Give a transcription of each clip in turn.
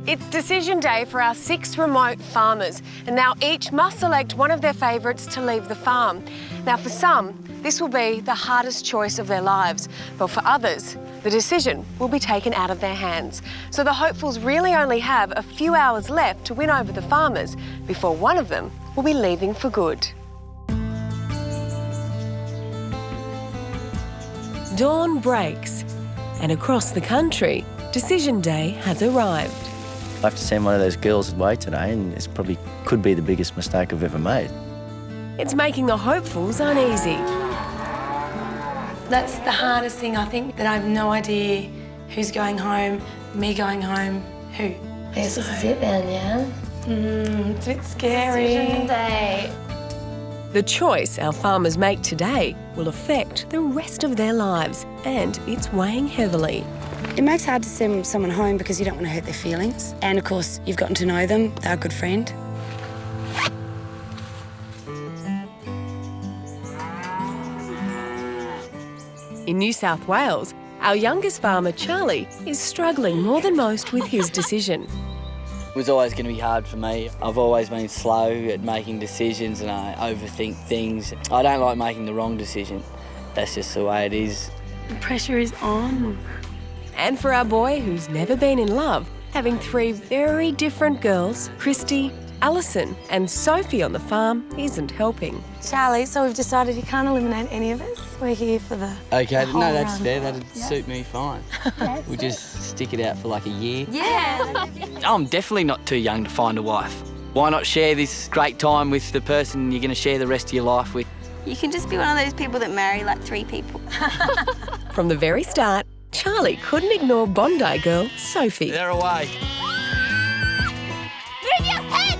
It's decision day for our 6 remote farmers, and now each must select one of their favourites to leave the farm. Now, for some, this will be the hardest choice of their lives, but for others, the decision will be taken out of their hands. So the hopefuls really only have a few hours left to win over the farmers before one of them will be leaving for good. Dawn breaks, and across the country, decision day has arrived. I have to send one of those girls away today, and it's probably could be the biggest mistake I've ever made. It's making the hopefuls uneasy. That's the hardest thing, I think, that I have no idea who's going home, me going home, who. I guess this is it then, yeah? It's a bit scary. Decision day. The choice our farmers make today will affect the rest of their lives, and it's weighing heavily. It makes it hard to send someone home because you don't want to hurt their feelings. And, of course, you've gotten to know them. They're a good friend. In New South Wales, our youngest farmer, Charlie, is struggling more than most with his decision. It was always going to be hard for me. I've always been slow at making decisions and I overthink things. I don't like making the wrong decision. That's just the way it is. The pressure is on. And for our boy who's never been in love, having 3 very different girls, Christy, Alison and Sophie on the farm isn't helping. Charlie, so we've decided you can't eliminate any of us. We're here for the Okay, whole no, that's run. fair. That'd suit me fine. We'll just stick it out for like a year. Yeah. I'm definitely not too young to find a wife. Why not share this great time with the person you're going to share the rest of your life with? You can just be one of those people that marry like 3 people. From the very start, Charlie couldn't ignore Bondi girl, Sophie. They're away. Move your head!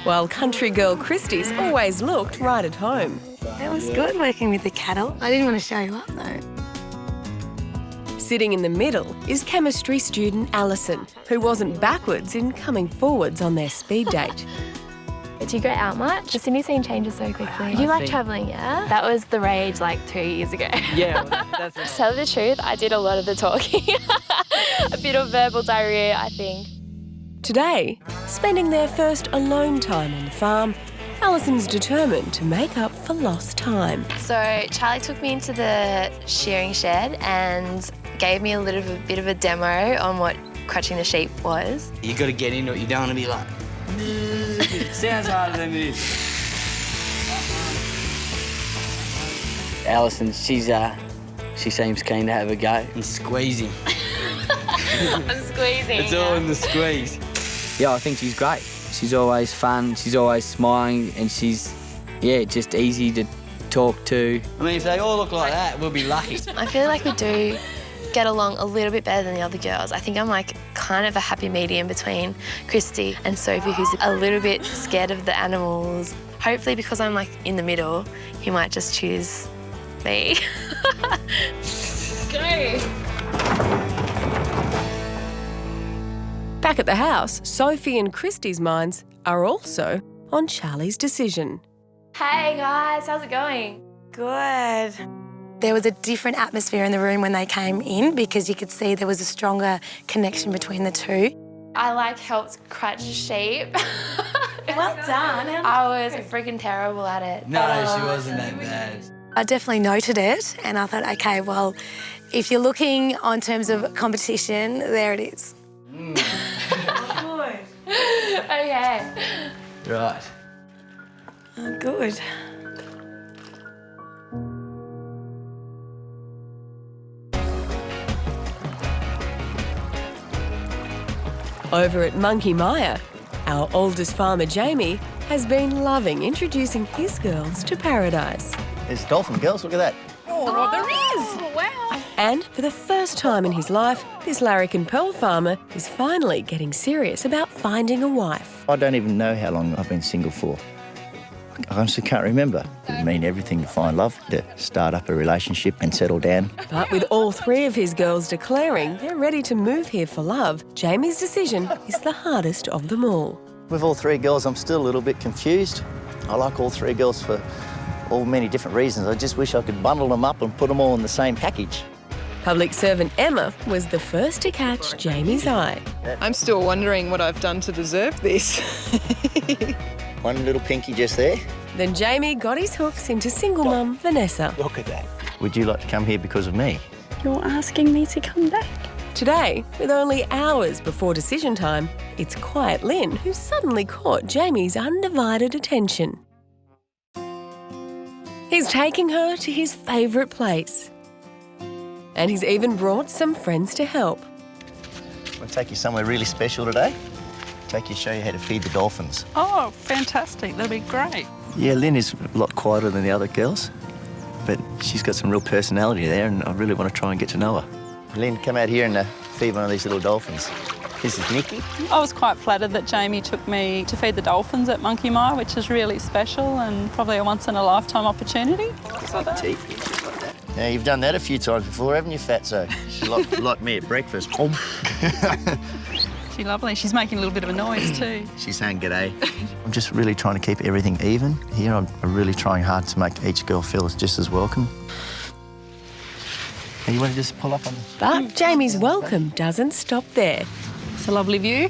While country girl Christy's always looked right at home. That was good working with the cattle. I didn't want to show you up though. Sitting in the middle is chemistry student Alison, who wasn't backwards in coming forwards on their speed date. Do you go out much? The Sydney scene changes so quickly. You I like think- travelling, yeah? That was the rage like 2 years ago. Yeah, well, that's To tell the truth, I did a lot of the talking. A bit of verbal diarrhoea, I think. Today, spending their first alone time on the farm, Alison's determined to make up for lost time. So Charlie took me into the shearing shed and gave me a bit of a demo on what crutching the sheep was. You got to get into it. You don't want to be like, it sounds harder than it is. Alison, she seems keen to have a go. And squeeze him. I'm squeezing. It's all in the squeeze. Yeah, I think she's great. She's always fun, she's always smiling, and she's, just easy to talk to. I mean, if they all look like that, we'll be lucky. I feel like we do get along a little bit better than the other girls. I think I'm like kind of a happy medium between Christy and Sophie, who's a little bit scared of the animals. Hopefully, because I'm like in the middle, he might just choose me. Go! Back at the house, Sophie and Christy's minds are also on Charlie's decision. Hey guys, how's it going? Good. There was a different atmosphere in the room when they came in because you could see there was a stronger connection between the two. I like helped crutch sheep. Well done. I was freaking terrible at it. No, she wasn't that bad. I definitely noted it and I thought, okay, well, if you're looking on terms of competition, there it is. Okay. Right. Oh, good. Over at Monkey Mire, our oldest farmer, Jamie, has been loving introducing his girls to paradise. There's dolphin girls, look at that. And for the first time in his life, this Larrikin Pearl farmer is finally getting serious about finding a wife. I don't even know how long I've been single for. I honestly can't remember. It would mean everything to find love, to start up a relationship and settle down. But with all 3 of his girls declaring they're ready to move here for love, Jamie's decision is the hardest of them all. With all 3 girls, I'm still a little bit confused. I like all 3 girls for all many different reasons. I just wish I could bundle them up and put them all in the same package. Public servant Emma was the first to catch Jamie's eye. I'm still wondering what I've done to deserve this. One little pinky just there. Then Jamie got his hooks into single mum Vanessa. Look at that. Would you like to come here because of me? You're asking me to come back? Today, with only hours before decision time, it's Quiet Lynn who suddenly caught Jamie's undivided attention. He's taking her to his favourite place. And he's even brought some friends to help. I'll take you somewhere really special today. Take you to show you how to feed the dolphins. Oh, fantastic. That'd be great. Yeah, Lynn is a lot quieter than the other girls, but she's got some real personality there, and I really want to try and get to know her. Lynn, come out here and feed one of these little dolphins. This is Nikki. I was quite flattered that Jamie took me to feed the dolphins at Monkey Mile, which is really special and probably a once-in-a-lifetime opportunity. Yeah, you've done that a few times before, haven't you, Fatso? She's like me at breakfast. She's lovely. She's making a little bit of a noise too. She's saying g'day. I'm just really trying to keep everything even here. I'm really trying hard to make each girl feel just as welcome. Hey, you want to just pull up on the... But Jamie's welcome doesn't stop there. It's a lovely view.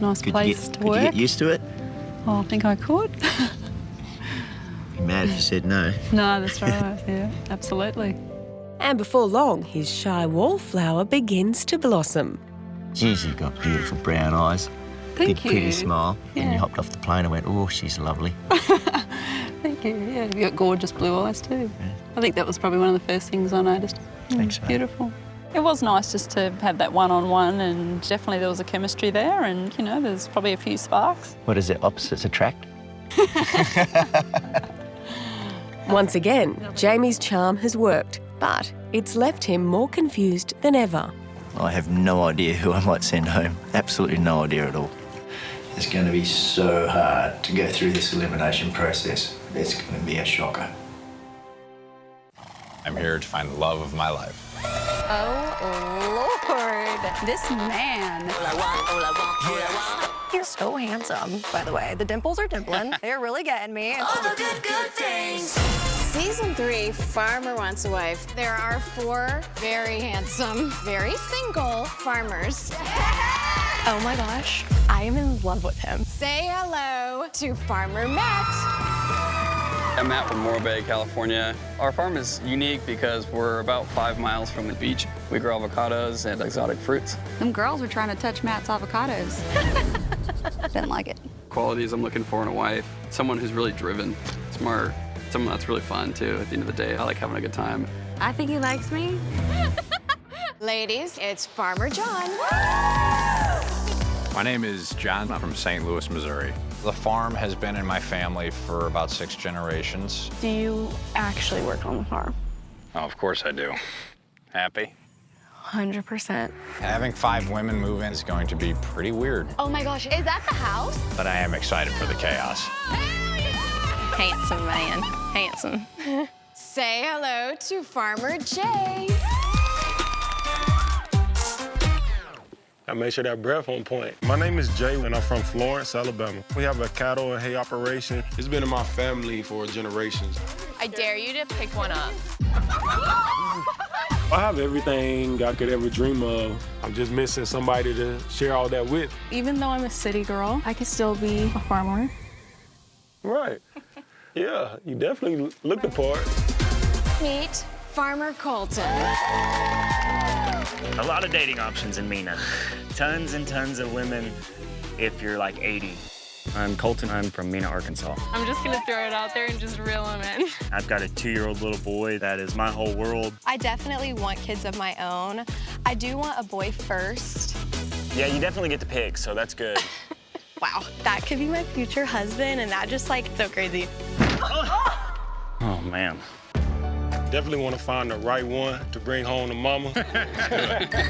Nice place to work. Could you get used to it? Oh, I think I could. Be mad if you said no. No, that's right. Yeah, absolutely. And before long, his shy wallflower begins to blossom. Geez, you've got beautiful brown eyes. Thank Big, you. pretty smile. Yeah. And you hopped off the plane and went, oh, she's lovely. Thank you. Yeah, you've got gorgeous blue eyes too. Yeah. I think that was probably one of the first things I noticed. Thanks, mate. Beautiful. It was nice just to have that one-on-one, and definitely there was a chemistry there, and, you know, there's probably a few sparks. What is it, opposites attract? Once again, Jamie's charm has worked, but it's left him more confused than ever. I have no idea who I might send home. Absolutely no idea at all. It's going to be so hard to go through this elimination process. It's going to be a shocker. I'm here to find the love of my life. Oh, Lord. This man. He's so handsome, by the way. The dimples are dimpling. They're really getting me. All the good things. Season 3, Farmer Wants a Wife. There are 4 very handsome, very single farmers. Oh my gosh, I am in love with him. Say hello to Farmer Matt. I'm Matt from Morro Bay, California. Our farm is unique because we're about 5 miles from the beach. We grow avocados and exotic fruits. Them girls were trying to touch Matt's avocados. Didn't like it. Qualities I'm looking for in a wife: someone who's really driven, smart, someone that's really fun too. At the end of the day, I like having a good time. I think he likes me. Ladies, it's Farmer John. My name is John. I'm from St. Louis, Missouri. The farm has been in my family for about 6 generations. Do you actually work on the farm? Oh, of course I do. Happy? 100%. Having 5 women move in is going to be pretty weird, Oh my gosh, is that the house? but I am excited for the chaos. Handsome man. Handsome. Say hello to Farmer Jay. I make sure that breath on point. My name is Jay, and I'm from Florence, Alabama. We have a cattle and hay operation. It's been in my family for generations. I dare you to pick one up. I have everything I could ever dream of. I'm just missing somebody to share all that with. Even though I'm a city girl, I could still be a farmer. Right. Yeah, you definitely look the part. Meet Farmer Colton. A lot of dating options in Mena. Tons and tons of women if you're like 80. I'm Colton. I'm from Mena, Arkansas. I'm just gonna throw it out there and just reel him in. I've got a 2-year-old little boy that is my whole world. I definitely want kids of my own. I do want a boy first. Yeah, you definitely get to pick, so that's good. Wow, that could be my future husband, and that just like so crazy. Oh, man. Definitely want to find the right one to bring home to mama.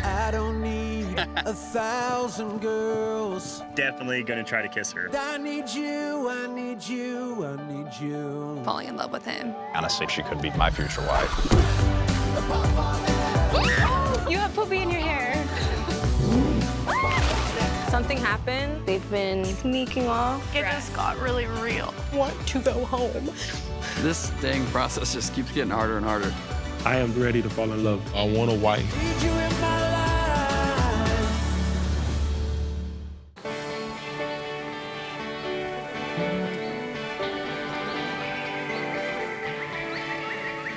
I don't need 1,000 girls. Definitely gonna try to kiss her. I need you, I need you, I need you. Falling in love with him. Honestly, she could be my future wife. You have poopy in your hair. Something happened. They've been sneaking off. It just got really real. Want to go home. This dating process just keeps getting harder and harder. I am ready to fall in love. I want a wife.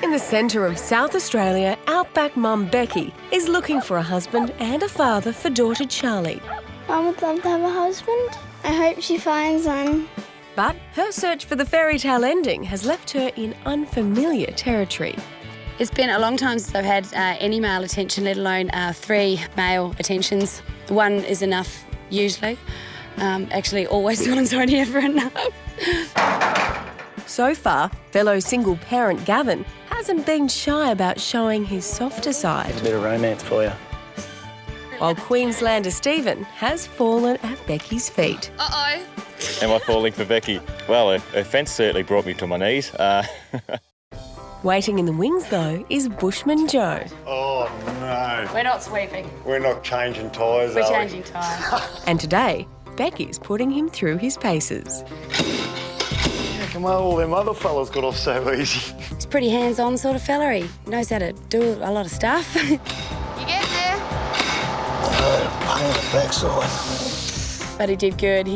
In the centre of South Australia, outback mum Becky is looking for a husband and a father for daughter Charlie. I would love to have a husband. I hope she finds one. But her search for the fairy tale ending has left her in unfamiliar territory. It's been a long time since I've had any male attention, let alone 3 male attentions. 1 is enough, usually. Actually, always one's only ever enough. So far, fellow single parent Gavin hasn't been shy about showing his softer side. A bit of romance for you. While Queenslander Stephen has fallen at Becky's feet. Uh-oh. Am I falling for Becky? Well, her fence certainly brought me to my knees. Waiting in the wings, though, is Bushman Joe. Oh, no. We're not sweeping. We're not changing tyres, We're are we? changing tyres. And today, Becky's putting him through his paces. How come all them other fellas got off so easy? He's pretty hands-on sort of fella. He knows how to do a lot of stuff. You get there? Pain in the backside. But he did good,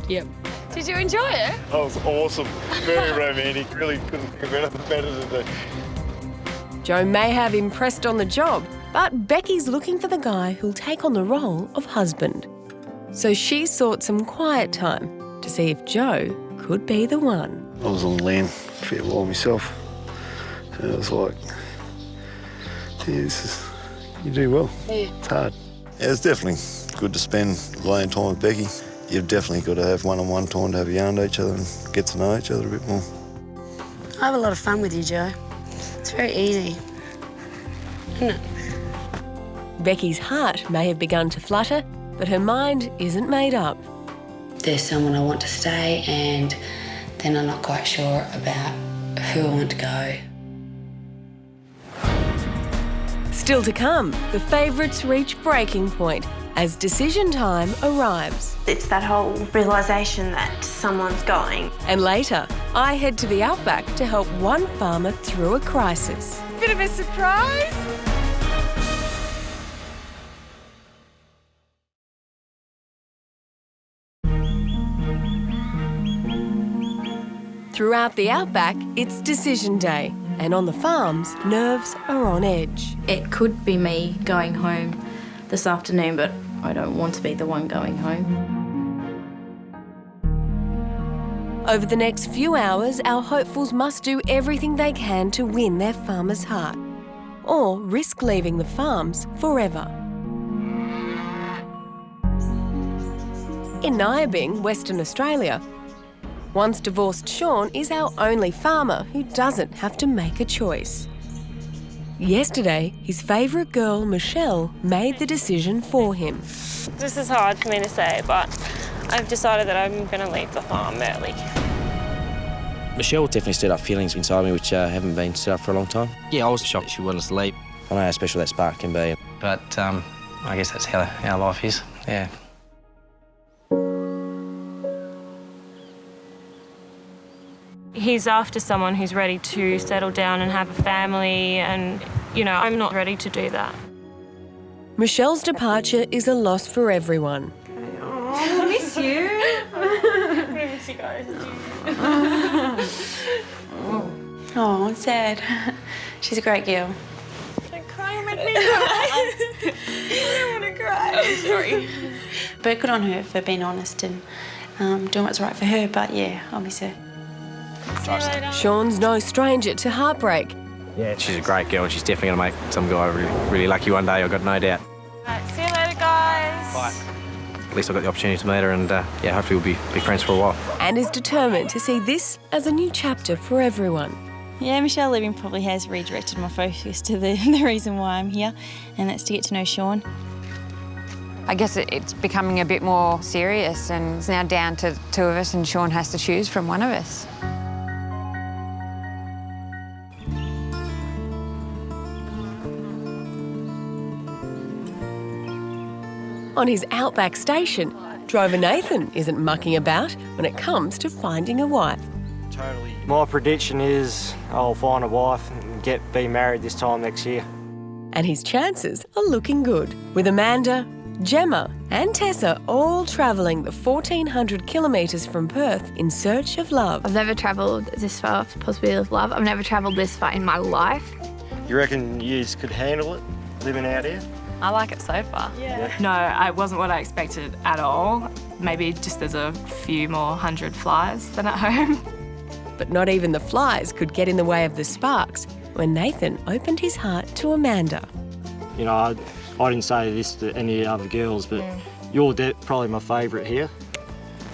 yep. Did you enjoy it? That was awesome. Very romantic. Really couldn't think of anything better to do. Joe may have impressed on the job, but Becky's looking for the guy who'll take on the role of husband. So she sought some quiet time to see if Joe could be the one. I was on land a fair while myself. And it was like, you do well. Yeah. It's hard. Yeah, it's definitely good to spend alone time with Becky. You've definitely got to have one-on-one time to have a yarn to each other and get to know each other a bit more. I have a lot of fun with you, Joe. It's very easy, isn't it? Becky's heart may have begun to flutter, but her mind isn't made up. There's someone I want to stay, and then I'm not quite sure about who I want to go. Still to come, the favourites reach breaking point as decision time arrives. It's that whole realisation that someone's going. And later, I head to the outback to help one farmer through a crisis. Bit of a surprise? Throughout the outback, it's decision day. And on the farms, nerves are on edge. It could be me going home this afternoon, but I don't want to be the one going home. Over the next few hours, our hopefuls must do everything they can to win their farmer's heart, or risk leaving the farms forever. In Nyabing, Western Australia, once divorced Sean is our only farmer who doesn't have to make a choice. Yesterday, his favourite girl, Michelle, made the decision for him. This is hard for me to say, but I've decided that I'm going to leave the farm early. Michelle definitely stirred up feelings inside me which haven't been stirred up for a long time. Yeah, I was shocked she wanted us to leave. I know how special that spark can be. But I guess that's how our life is, yeah. He's after someone who's ready to settle down and have a family, and, you know, I'm not ready to do that. Michelle's departure is a loss for everyone. I miss you. I miss you guys. Oh, it's sad. She's a great girl. Don't cry, you make me cry. I don't want to cry. I'm sorry. But good on her for being honest and doing what's right for her, but yeah, I'll miss her. Sean's no stranger to heartbreak. Yeah, she's a great girl and she's definitely going to make some guy really lucky one day, I've got no doubt. Right, see you later, guys. Bye. At least I got the opportunity to meet her and yeah, hopefully we'll be friends for a while. And is determined to see this as a new chapter for everyone. Yeah, Michelle leaving probably has redirected my focus to the reason why I'm here, and that's to get to know Sean. I guess it's becoming a bit more serious, and it's now down to two of us and Sean has to choose from one of us. On his outback station, Drover Nathan isn't mucking about when it comes to finding a wife. Totally. My prediction is I'll find a wife and be married this time next year. And his chances are looking good, with Amanda, Gemma and Tessa all travelling the 1,400 kilometres from Perth in search of love. I've never travelled this far for the possibility of love. I've never travelled this far in my life. You reckon you could handle it, living out here? I like it so far. Yeah. No, it wasn't what I expected at all. Maybe just there's a few more 100 flies than at home. But not even the flies could get in the way of the sparks when Nathan opened his heart to Amanda. You know, I didn't say this to any other girls, but you're probably my favourite here.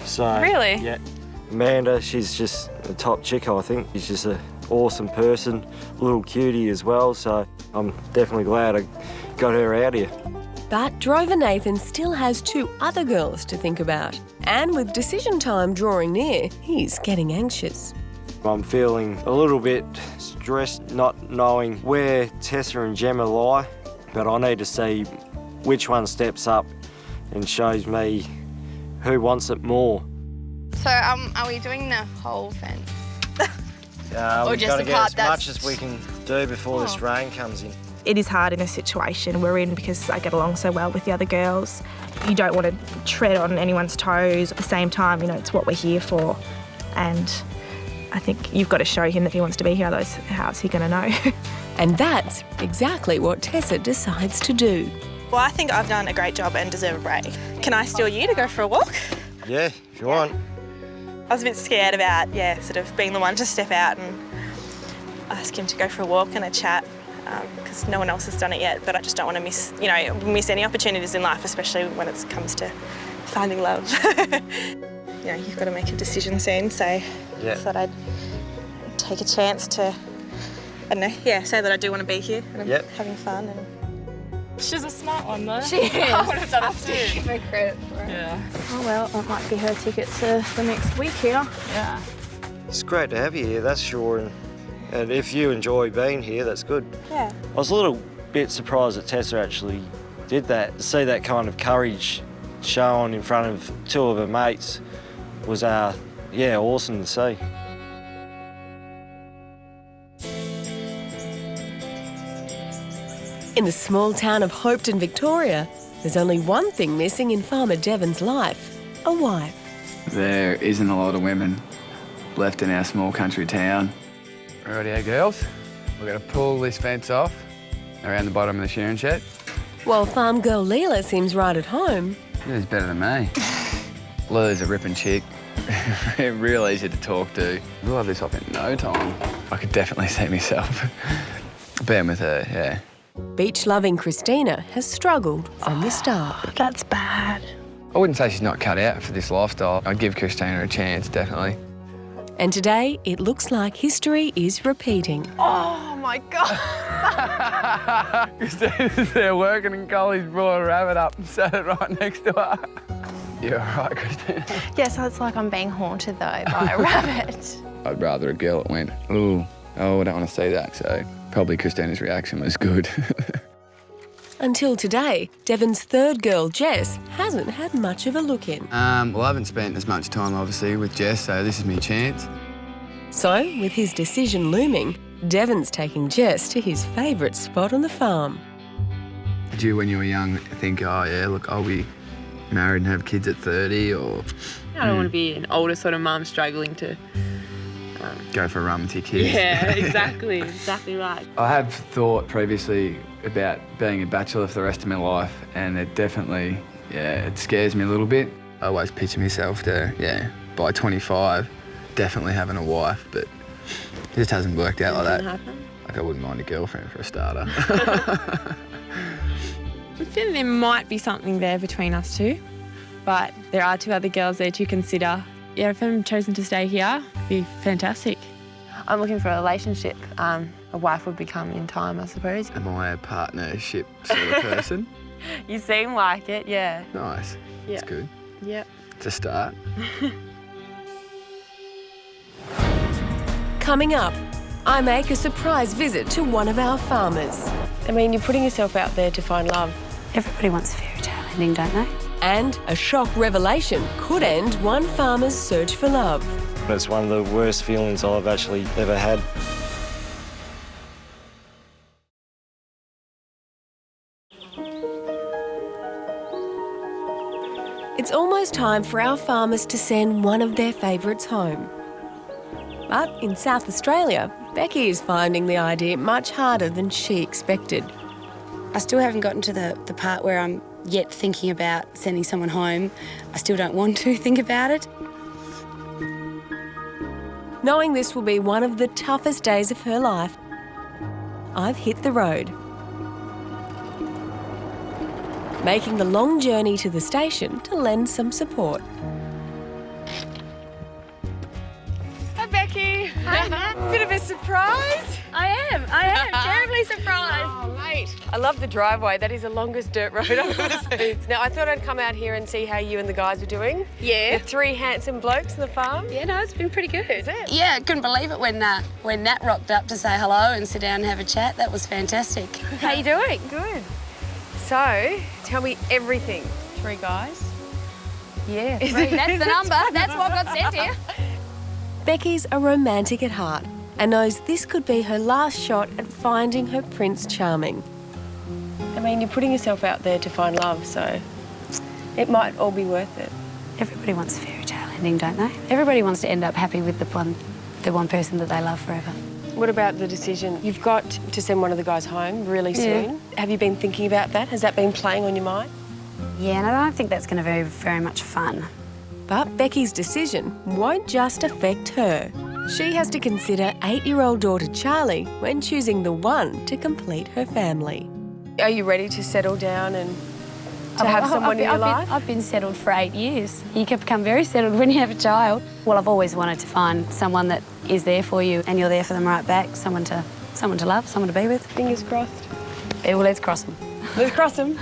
So Really? Yeah. Amanda, she's just a top chick, I think. She's just an awesome person, a little cutie as well, so I'm definitely glad I got her out here. But Drover Nathan still has 2 other girls to think about. And with decision time drawing near, he's getting anxious. I'm feeling a little bit stressed, not knowing where Tessa and Gemma lie, but I need to see which one steps up and shows me who wants it more. So are we doing the whole fence? We've just got to the get part as that's- much as we can do before this rain comes in. It is hard in a situation we're in because I get along so well with the other girls. You don't want to tread on anyone's toes. At the same time, you know, it's what we're here for. And I think you've got to show him that he wants to be here, otherwise how's he going to know? And that's exactly what Tessa decides to do. Well, I think I've done a great job and deserve a break. Can I steal you to go for a walk? Yeah, if you want. I was a bit scared about, sort of being the one to step out and ask him to go for a walk and a chat, because no one else has done it yet, but I just don't want to miss any opportunities in life, especially when it comes to finding love. You've got to make a decision soon, so I thought I'd take a chance to, say that I do want to be here and I'm having fun. And She's a smart one though. She is. I would have done it to give her credit for it. Yeah. Oh well, that might be her ticket to the next week here. Yeah. It's great to have you here, that's sure. And if you enjoy being here, that's good. Yeah. I was a little bit surprised that Tessa actually did that. To see that kind of courage shown in front of 2 of her mates was, awesome to see. In the small town of Hopeton, Victoria, there's only one thing missing in Farmer Devon's life: a wife. There isn't a lot of women left in our small country town. Rightio, girls. We're going to pull this fence off around the bottom of the shearing shed. While farm girl Leela seems right at home, Who's better than me? Lila's a ripping chick. Real easy to talk to. We'll have this off in no time. I could definitely see myself being with her, yeah. beach-loving Christina has struggled from the start. That's bad. I wouldn't say she's not cut out for this lifestyle. I'd give Christina a chance, definitely. And today, it looks like history is repeating. Oh my God. Christina's there working and Collie's brought a rabbit up and set it right next to her. You're all right, Christina. Yeah, so it's like I'm being haunted though by a rabbit. I'd rather a girl that went, ooh, I don't want to see that, so probably Christina's reaction was good. Until today, Devon's 3rd girl, Jess, hasn't had much of a look in. Well, I haven't spent as much time, obviously, with Jess, so this is my chance. So, with his decision looming, Devon's taking Jess to his favourite spot on the farm. Did you, when you were young, think, oh, yeah, look, I'll be married and have kids at 30, or... I don't want to be an older sort of mum struggling to... go for a run with your kids. Yeah, exactly right. I have thought previously about being a bachelor for the rest of my life, and it definitely, it scares me a little bit. I always picture myself to, by 25, definitely having a wife, but it just hasn't worked out like that. Happen. Like, I wouldn't mind a girlfriend for a starter. I think there might be something there between us two, but there are 2 other girls there to consider. Yeah, if I'm chosen to stay here, it'd be fantastic. I'm looking for a relationship. A wife would become in time, I suppose. Am I a partnership sort of person? You seem like it, yeah. Nice. Yeah. That's good. Yep. It's a start. Coming up, I make a surprise visit to one of our farmers. I mean, you're putting yourself out there to find love. Everybody wants a fairy tale ending, don't they? And a shock revelation could end one farmer's search for love. It's one of the worst feelings I've actually ever had. It's almost time for our farmers to send one of their favourites home. But in South Australia, Becky is finding the idea much harder than she expected. I still haven't gotten to the part where I'm yet thinking about sending someone home. I still don't want to think about it. Knowing this will be one of the toughest days of her life, I've hit the road. Making the long journey to the station to lend some support. Hi, Becky. Hi, Matt. Bit of a surprise. I am terribly surprised. Oh, mate. I love the driveway. That is the longest dirt road I've ever seen. Now, I thought I'd come out here and see how you and the guys are doing. Yeah. The 3 handsome blokes on the farm. Yeah, no, it's been pretty good. Is it? Yeah, I couldn't believe it when Nat rocked up to say hello and sit down and have a chat. That was fantastic. How you doing? Good. So, tell me everything. 3 guys. Yeah. 3, that's the number. That's what got sent here. Becky's a romantic at heart and knows this could be her last shot at finding her Prince Charming. I mean, you're putting yourself out there to find love, so it might all be worth it. Everybody wants a fairy tale ending, don't they? Everybody wants to end up happy with the one person that they love forever. What about the decision? You've got to send one of the guys home really soon. Have you been thinking about that? Has that been playing on your mind? Yeah, and I don't think that's going to be very much fun. But Becky's decision won't just affect her. She has to consider 8-year-old daughter Charlie when choosing the one to complete her family. Are you ready to settle down and to have someone in your life? I've been settled for 8 years. You can become very settled when you have a child. Well, I've always wanted to find someone that is there for you and you're there for them right back, someone to love, someone to be with. Fingers crossed. Yeah, well, let's cross them. Let's cross them.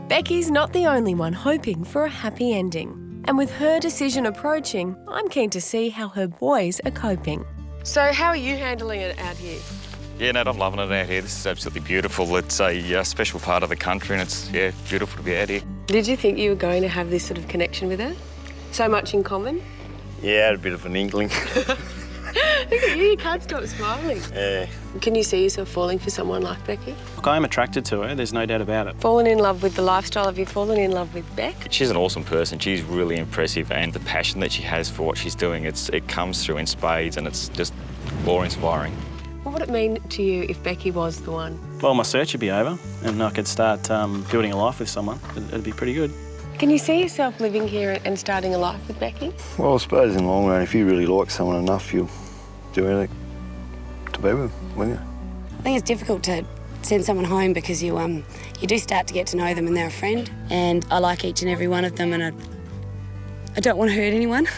Becky's not the only one hoping for a happy ending. And with her decision approaching, I'm keen to see how her boys are coping. So how are you handling it out here? Yeah, Nat, I'm loving it out here. This is absolutely beautiful. It's a special part of the country and it's, beautiful to be out here. Did you think you were going to have this sort of connection with her? So much in common? Yeah, I had a bit of an inkling. Look at you, you can't stop smiling. Yeah. Can you see yourself falling for someone like Becky? Look, I am attracted to her, there's no doubt about it. Fallen in love with the lifestyle? Have you fallen in love with Beck? She's an awesome person. She's really impressive and the passion that she has for what she's doing, it comes through in spades and it's just awe-inspiring. What would it mean to you if Becky was the one? Well, my search would be over and I could start building a life with someone. It'd be pretty good. Can you see yourself living here and starting a life with Becky? Well, I suppose in the long run, if you really like someone enough, you'll do anything to be with them, won't you? I think it's difficult to send someone home because you do start to get to know them and they're a friend. And I like each and every one of them and I don't want to hurt anyone.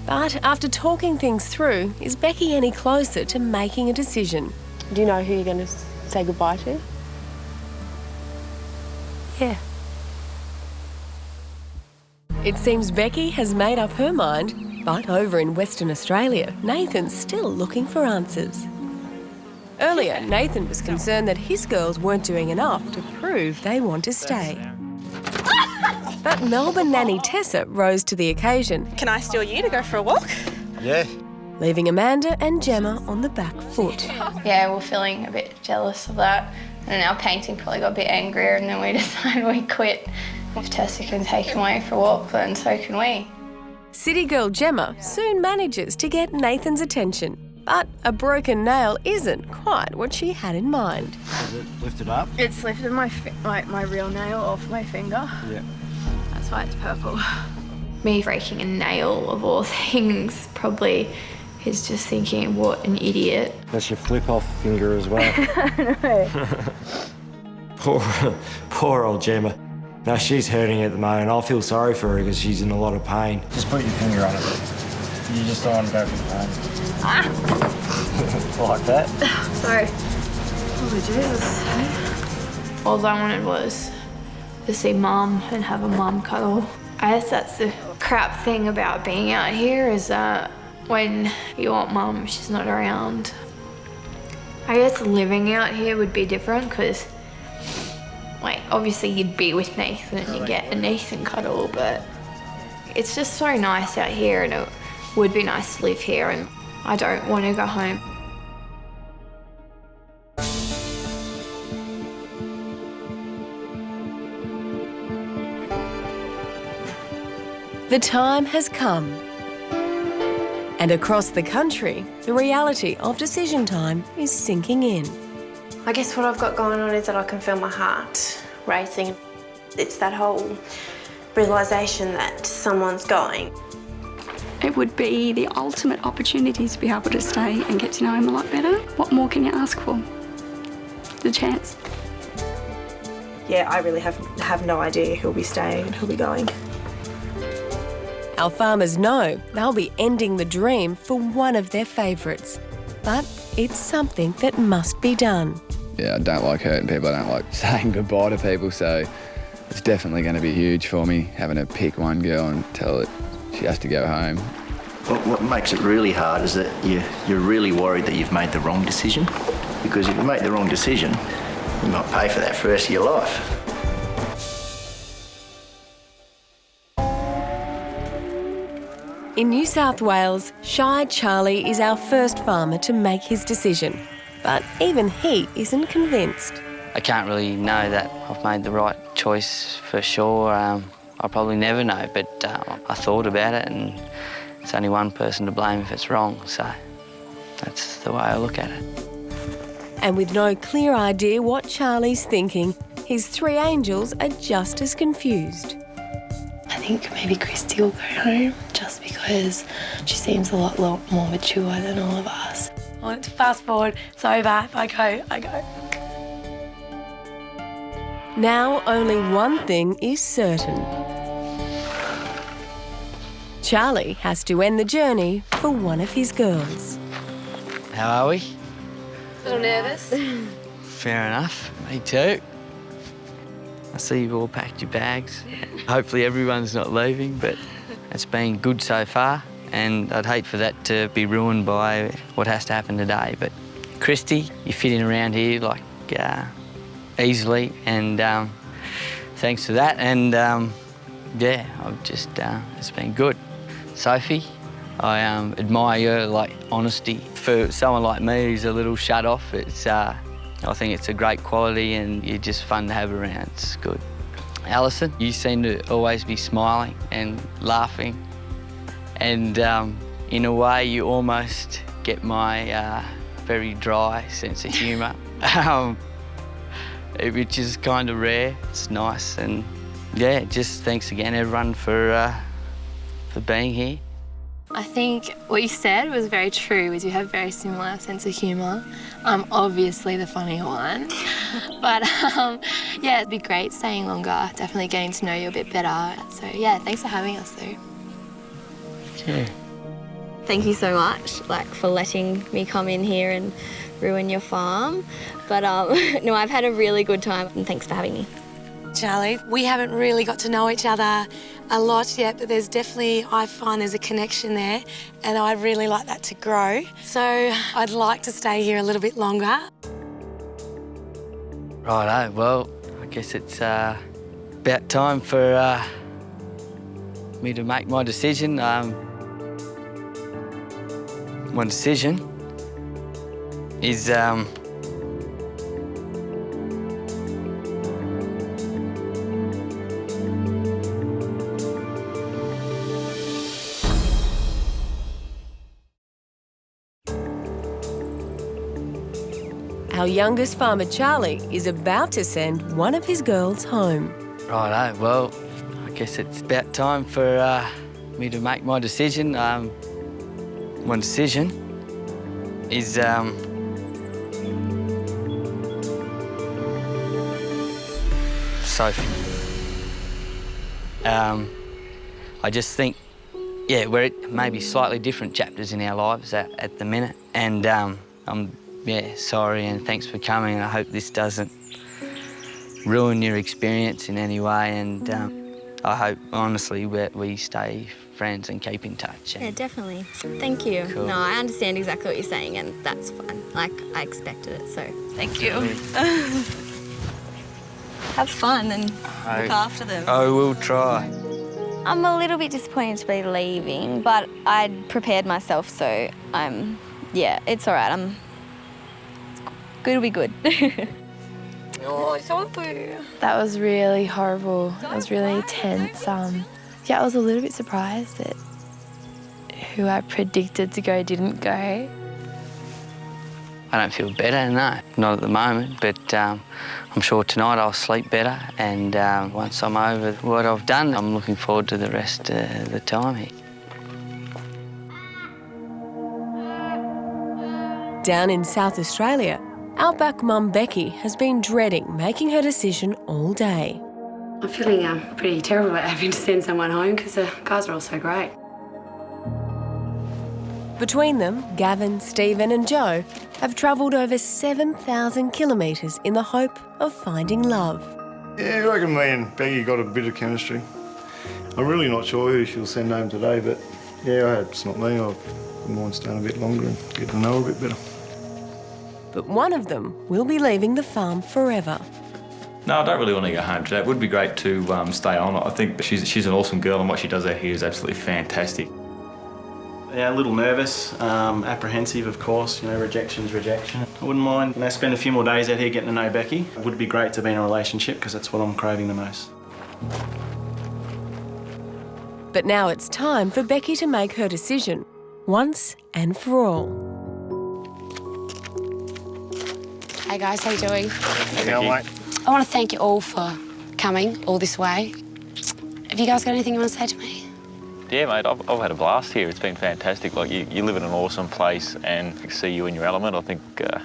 But after talking things through, is Becky any closer to making a decision? Do you know who you're going to say goodbye to? Yeah. It seems Becky has made up her mind, but over in Western Australia, Nathan's still looking for answers. Earlier, Nathan was concerned that his girls weren't doing enough to prove they want to stay. But Melbourne nanny Tessa rose to the occasion. Can I steal you to go for a walk? Yeah. Leaving Amanda and Gemma on the back foot. Yeah, we're feeling a bit jealous of that. And our painting probably got a bit angrier and then we decided we quit. If Tessa can take him away for a walk, then so can we. City girl Gemma soon manages to get Nathan's attention. But a broken nail isn't quite what she had in mind. Is it lifted up? It's lifted my real nail off my finger. Yeah. That's why it's purple. Me breaking a nail, of all things, probably is just thinking, what an idiot. That's your flip-off finger as well. I know. Poor old Gemma. No, she's hurting at the moment. I feel sorry for her because she's in a lot of pain. Just put your finger on it. You just don't want to go for the pain. Like that? Sorry. Oh, Jesus. All I wanted was to see Mum and have a mum cuddle. I guess that's the crap thing about being out here is that when you want Mum, she's not around. I guess living out here would be different because, like, obviously you'd be with Nathan and you get a Nathan cuddle, but it's just so nice out here and would be nice to live here, and I don't want to go home. The time has come. And across the country, the reality of decision time is sinking in. I guess what I've got going on is that I can feel my heart racing. It's that whole realisation that someone's going. It would be the ultimate opportunity to be able to stay and get to know him a lot better. What more can you ask for? The chance. Yeah, I really have no idea who'll be staying and who'll be going. Our farmers know they'll be ending the dream for one of their favourites. But it's something that must be done. Yeah, I don't like hurting people. I don't like saying goodbye to people, so it's definitely going to be huge for me, having to pick one girl and tell her she has to go home. What makes it really hard is that you're really worried that you've made the wrong decision, because if you make the wrong decision, you might pay for that for the rest of your life. In New South Wales, Shy Charlie is our first farmer to make his decision. But even he isn't convinced. I can't really know that I've made the right choice for sure. I'll probably never know, but I thought about it, and it's only one person to blame if it's wrong, so that's the way I look at it. And with no clear idea what Charlie's thinking, his three angels are just as confused. I think maybe Christy will go home just because she seems a lot more mature than all of us. I want it to fast forward, it's over, if I go, I go. Now only one thing is certain. Charlie has to end the journey for one of his girls. How are we? A little nervous. Fair enough, me too. I see you've all packed your bags. Hopefully everyone's not leaving, but it's been good so far, and I'd hate for that to be ruined by what has to happen today. But Christy, you fit in around here like easily, and thanks for that. And yeah, I've just it's been good. Sophie, I admire your honesty. For someone like me who's a little shut off, it's I think it's a great quality, and you're just fun to have around. It's good. Alison, you seem to always be smiling and laughing, and in a way you almost get my very dry sense of humour, which is kind of rare. It's nice, and yeah, just thanks again everyone for being here. I think what you said was very true, is you have very similar sense of humour. I'm obviously the funny one. But yeah, it'd be great staying longer, definitely getting to know you a bit better. So yeah, thanks for having us though. Yeah. Thank you so much, for letting me come in here and ruin your farm. But no, I've had a really good time, and thanks for having me. Charlie, we haven't really got to know each other a lot yet, but there's definitely, I find there's a connection there, and I'd really like that to grow. So I'd like to stay here a little bit longer. Righto, well, I guess it's about time for me to make my decision. My decision is Our youngest farmer, Charlie, is about to send one of his girls home. Righto, well, I guess it's about time for me to make my decision. My decision is Sophie. I just think, yeah, we're at maybe slightly different chapters in our lives at the minute, and I'm sorry, and thanks for coming. I hope this doesn't ruin your experience in any way, and I hope, honestly, we stay friends and keep in touch. Yeah, definitely. Thank you. Cool. No, I understand exactly what you're saying, and that's fine. I expected it, so thank you. Have fun and look after them. I will try. I'm a little bit disappointed to be leaving, but I'd prepared myself, so yeah, it's all right. It'll be good. Oh, thank you. That was really horrible. It was really tense. Yeah, I was a little bit surprised that who I predicted to go didn't go. I don't feel better, no, not at the moment, but I'm sure tonight I'll sleep better, and once I'm over what I've done, I'm looking forward to the rest of the time here. Down in South Australia, Outback mum Becky has been dreading making her decision all day. I'm feeling pretty terrible about having to send someone home because the guys are all so great. Between them, Gavin, Stephen and Joe have travelled over 7,000 kilometres in the hope of finding love. Yeah, I reckon me and Becky got a bit of chemistry. I'm really not sure who she'll send home today, but yeah, I hope it's not me. I wouldn't mind staying a bit longer and get to know her a bit better. But one of them will be leaving the farm forever. No, I don't really want to go home today. It would be great to stay on. I think she's an awesome girl, and what she does out here is absolutely fantastic. Yeah, a little nervous, apprehensive, of course. You know, rejection's rejection. I wouldn't mind, spend a few more days out here getting to know Becky. It would be great to be in a relationship because that's what I'm craving the most. But now it's time for Becky to make her decision, once and for all. Hey guys, how you doing? How you going, mate? I want to thank you all for coming all this way. Have you guys got anything you want to say to me? Yeah, mate, I've had a blast here. It's been fantastic. Like, you live in an awesome place, and to see you in your element, I think, yeah,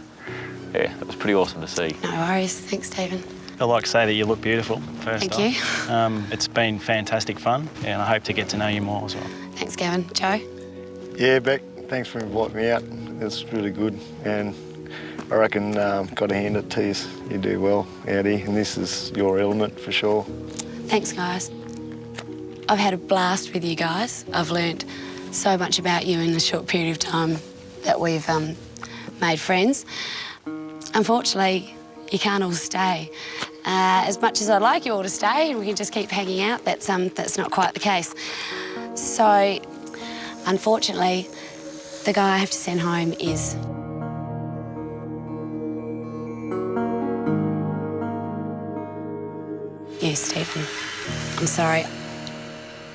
it was pretty awesome to see. No worries. Thanks, Stephen. I'd like to say that you look beautiful, first Thank off. It's been fantastic fun, and I hope to get to know you more as well. Thanks, Gavin. Joe? Yeah, Beck, thanks for inviting me out. It's really good, and I reckon got to hand it to you. You do well out here, and this is your element for sure. Thanks, guys. I've had a blast with you guys. I've learnt so much about you in the short period of time that we've made friends. Unfortunately, you can't all stay. As much as I'd like you all to stay and we can just keep hanging out, that's not quite the case. So, unfortunately, the guy I have to send home is... you, Stephen. I'm sorry.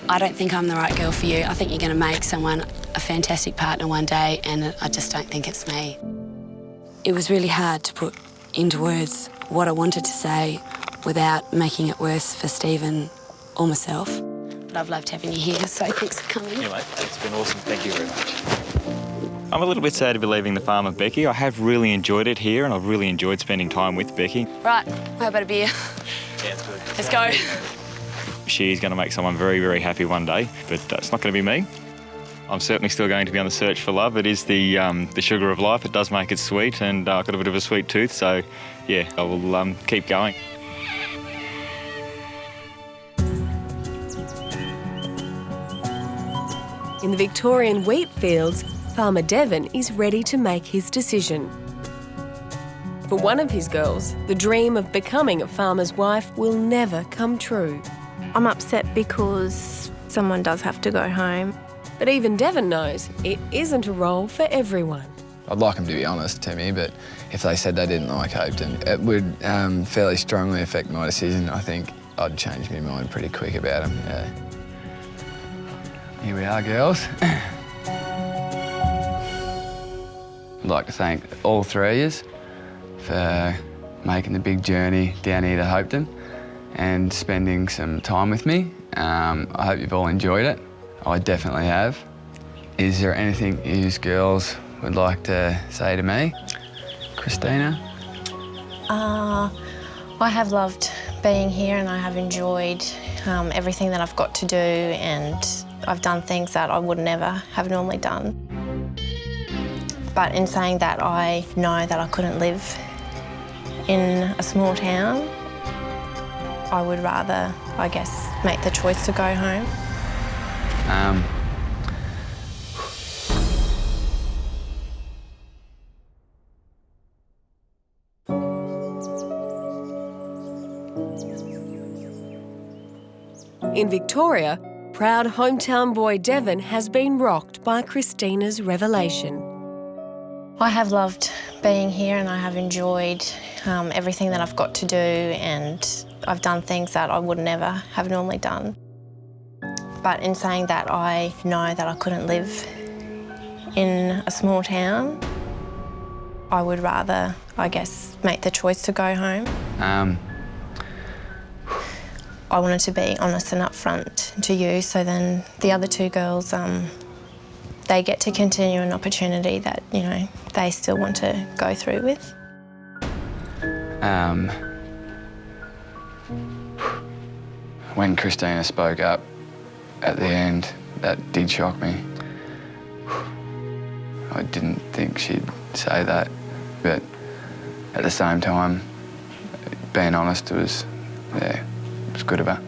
I don't think I'm the right girl for you. I think you're going to make someone a fantastic partner one day, and I just don't think it's me. It was really hard to put into words what I wanted to say without making it worse for Stephen or myself. But I've loved having you here, so thanks for coming. Yeah, mate, it's been awesome. Thank you very much. I'm a little bit sad to be leaving the farm of Becky. I have really enjoyed it here, and I've really enjoyed spending time with Becky. Right, how about a beer? Yeah, it's good. Let's go. She's going to make someone very, very happy one day, but it's not going to be me. I'm certainly still going to be on the search for love. It is the sugar of life. It does make it sweet, and I've got a bit of a sweet tooth, so yeah, I will keep going. In the Victorian wheat fields, farmer Devon is ready to make his decision. For one of his girls, the dream of becoming a farmer's wife will never come true. I'm upset because someone does have to go home. But even Devon knows it isn't a role for everyone. I'd like them to be honest to me, but if they said they didn't like Hopeton, it would fairly strongly affect my decision. I think I'd change my mind pretty quick about them, yeah. Here we are, girls. I'd like to thank all three of you for making the big journey down here to Hopeton and spending some time with me. I hope you've all enjoyed it. I definitely have. Is there anything you girls would like to say to me? Christina? I have loved being here, and I have enjoyed everything that I've got to do, and I've done things that I would never have normally done. But in saying that, I know that I couldn't live in a small town. I would rather, I guess, make the choice to go home. In Victoria, proud hometown boy Devon has been rocked by Christina's revelation. I have loved being here and I have enjoyed everything that I've got to do, and I've done things that I would never have normally done. But in saying that, I know that I couldn't live in a small town. I would rather, I guess, make the choice to go home. I wanted to be honest and upfront to you, so then the other two girls, they get to continue an opportunity that, you know, they still want to go through with. When Christina spoke up at the end, that did shock me. I didn't think she'd say that, but at the same time, being honest, it was good of her.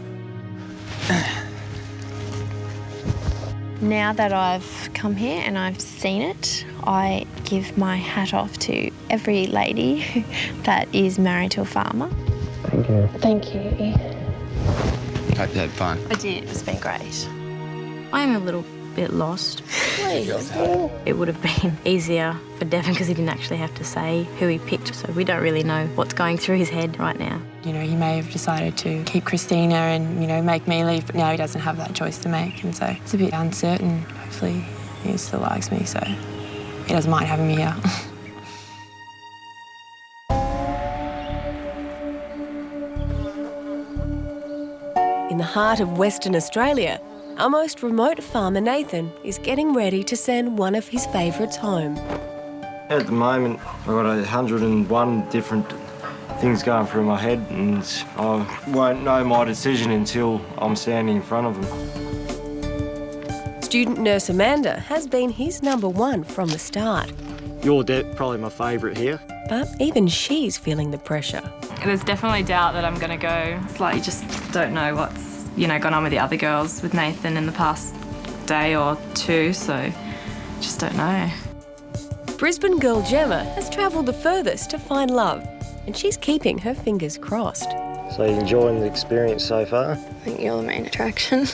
Now that I've come here and I've seen it, I give my hat off to every lady that is married to a farmer. Thank you. Thank you. Hope you had fun. I did. It's been great. I am a little bit lost. It would have been easier for Devon because he didn't actually have to say who he picked, so we don't really know what's going through his head right now. You know, he may have decided to keep Christina and, you know, make me leave, but now he doesn't have that choice to make, and so it's a bit uncertain. Hopefully he still likes me, so he doesn't mind having me here. In the heart of Western Australia, our most remote farmer Nathan is getting ready to send one of his favourites home. At the moment, I've got 101 different things going through my head, and I won't know my decision until I'm standing in front of them. Student nurse Amanda has been his number one from the start. You're probably my favourite here. But even she's feeling the pressure. There's definitely doubt that I'm going to go. It's like you just don't know what's, you know, gone on with the other girls, with Nathan in the past day or two, so just don't know. Brisbane girl Gemma has travelled the furthest to find love, and she's keeping her fingers crossed. So you enjoying the experience so far? I think you're the main attraction.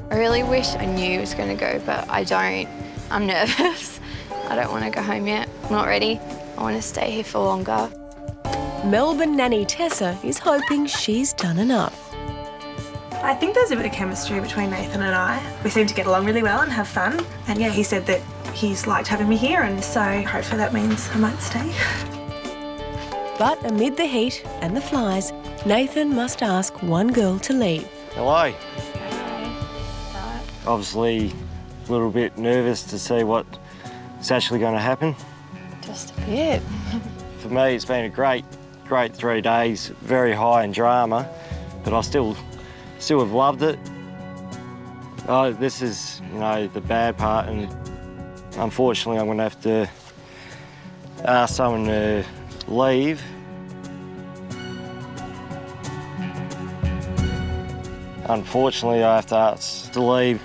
I really wish I knew it was going to go, but I don't. I'm nervous. I don't want to go home yet. I'm not ready. I want to stay here for longer. Melbourne nanny Tessa is hoping she's done enough. I think there's a bit of chemistry between Nathan and I. We seem to get along really well and have fun. And yeah, he said that he's liked having me here, and so hopefully that means I might stay. But amid the heat and the flies, Nathan must ask one girl to leave. Hello. Obviously a little bit nervous to see what's actually going to happen. Just a bit. For me, it's been a great 3 days, very high in drama, but I still have loved it. Oh, this is, you know, the bad part, and unfortunately I'm going to have to ask someone to leave. Unfortunately, I have to ask to leave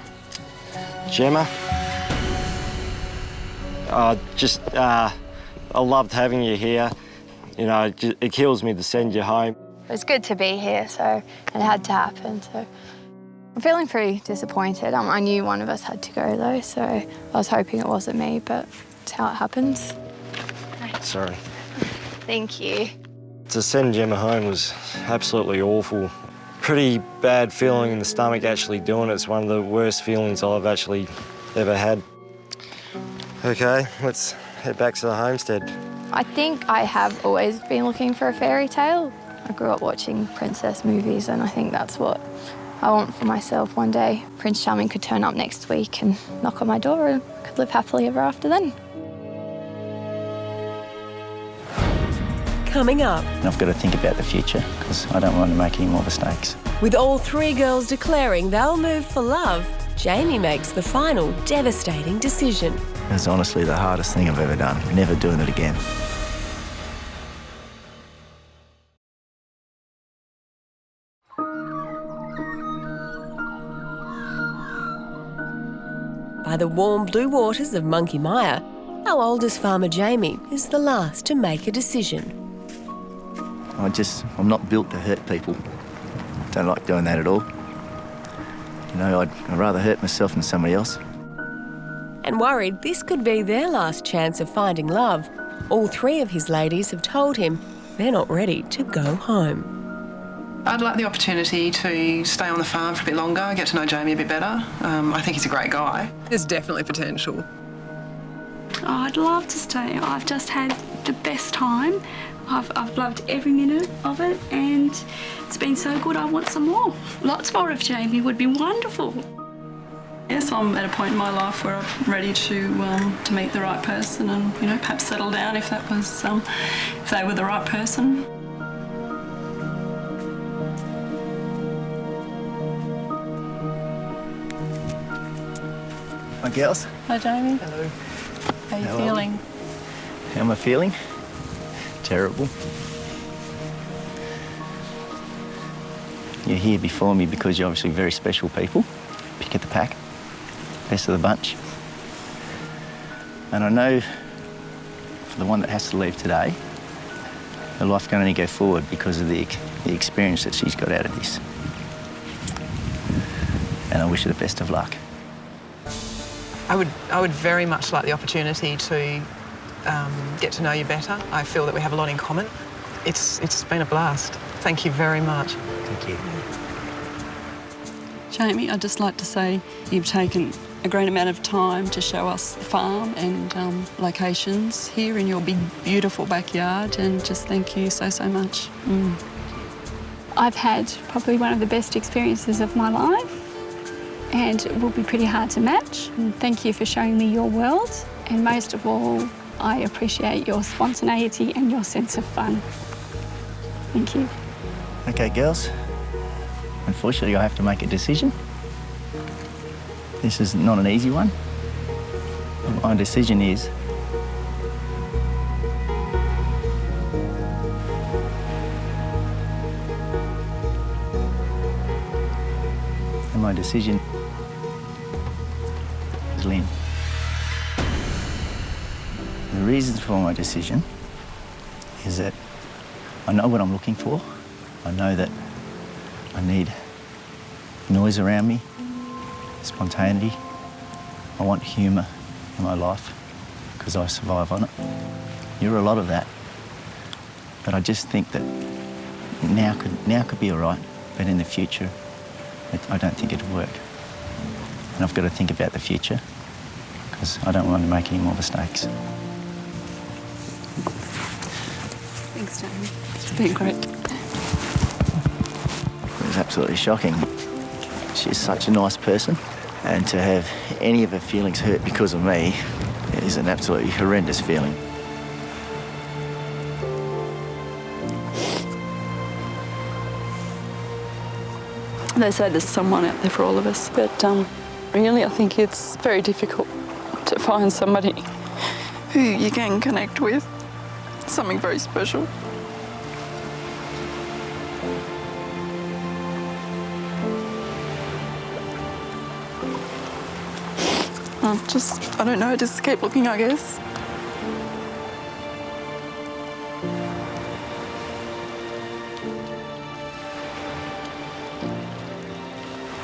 Gemma. I loved having you here. You know, it kills me to send you home. It was good to be here, so it had to happen. So I'm feeling pretty disappointed. I knew one of us had to go though, so I was hoping it wasn't me, but it's how it happens. Sorry. Thank you. To send Gemma home was absolutely awful. Pretty bad feeling in the stomach actually doing it. It's one of the worst feelings I've actually ever had. Okay, let's head back to the homestead. I think I have always been looking for a fairy tale. I grew up watching princess movies, and I think that's what I want for myself one day. Prince Charming could turn up next week and knock on my door and I could live happily ever after then. Coming up. I've got to think about the future because I don't want to make any more mistakes. With all three girls declaring they'll move for love, Jamie makes the final devastating decision. It's honestly the hardest thing I've ever done. Never doing it again. By the warm blue waters of Monkey Mia, our oldest farmer Jamie is the last to make a decision. I'm not built to hurt people. Don't like doing that at all. You know, I'd rather hurt myself than somebody else. And worried this could be their last chance of finding love, all three of his ladies have told him they're not ready to go home. I'd like the opportunity to stay on the farm for a bit longer, get to know Jamie a bit better. I think he's a great guy. There's definitely potential. Oh, I'd love to stay. I've just had the best time. I've loved every minute of it and it's been so good. I want some more. Lots more of Jamie would be wonderful. Yes, I'm at a point in my life where I'm ready to meet the right person and, you know, perhaps settle down if that was, if they were the right person. My girls. Hi, Jamie. Hello. How are you Hello. feeling? How am I feeling? Terrible. You're here before me because you're obviously very special people. Pick of the pack. Best of the bunch. And I know for the one that has to leave today, her life can only go forward because of the experience that she's got out of this. And I wish her the best of luck. I would very much like the opportunity to get to know you better. I feel that we have a lot in common. It's been a blast. Thank you very much. Thank you. Jamie, I'd just like to say you've taken a great amount of time to show us the farm and locations here in your big, beautiful backyard, and just thank you so, so much. I've had probably one of the best experiences of my life and it will be pretty hard to match. And thank you for showing me your world, and most of all, I appreciate your spontaneity and your sense of fun. Thank you. Okay, girls. Unfortunately, I have to make a decision. This is not an easy one. My decision is and my decision is Lynn. The reasons for my decision is that I know what I'm looking for. I know that I need noise around me, spontaneity. I want humour in my life because I survive on it. You're a lot of that. But I just think that now could be all right, but in the future, I don't think it'll work. And I've got to think about the future because I don't want to make any more mistakes. Thanks, Jamie. It's been great. It was absolutely shocking. She's such a nice person, and to have any of her feelings hurt because of me is an absolutely horrendous feeling. They say there's someone out there for all of us, but really I think it's very difficult to find somebody who you can connect with. It's something very special. I don't know, just keep looking, I guess.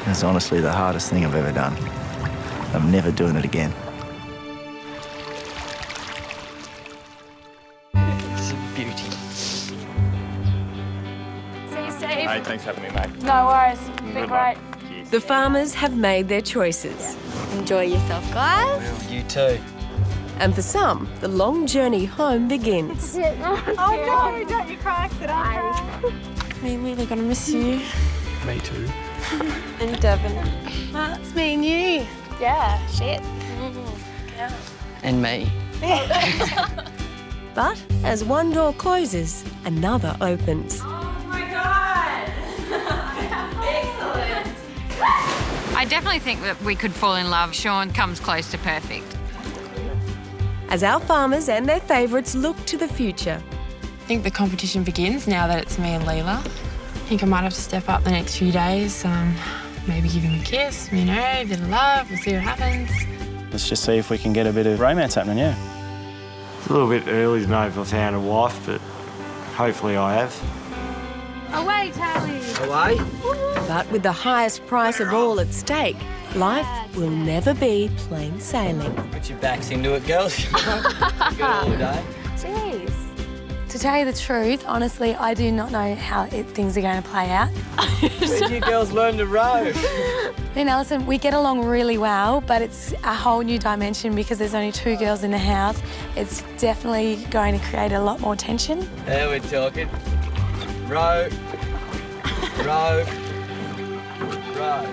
It's honestly the hardest thing I've ever done. I'm never doing it again. It's a beauty. See you, Steve. Hey, thanks for having me, mate. No worries. It's been Good great. luck. The farmers have made their choices. Enjoy yourself, guys. You too. And for some, the long journey home begins. Oh no, don't you cry, I'm really gonna miss you. Me too. And Devon. That's me and you. Yeah, shit. Yeah. And me. But as one door closes, another opens. Oh my God! Excellent. I definitely think that we could fall in love. Sean comes close to perfect. As our farmers and their favourites look to the future. I think the competition begins now that it's me and Leela. I think I might have to step up the next few days, maybe give him a kiss, you know, a bit of love, we'll see what happens. Let's just see if we can get a bit of romance happening, yeah. It's a little bit early to know if I found a wife, but hopefully I have. Away, Tally. Away. But with the highest price of all at stake, life will never be plain sailing. Put your backs into it, girls. You got all day. Jeez. To tell you the truth, honestly, I do not know how things are going to play out. Where'd you girls learn to row? Me and Alison, we get along really well, but it's a whole new dimension because there's only 2 girls in the house. It's definitely going to create a lot more tension. There we're talking. Row. Row. Row.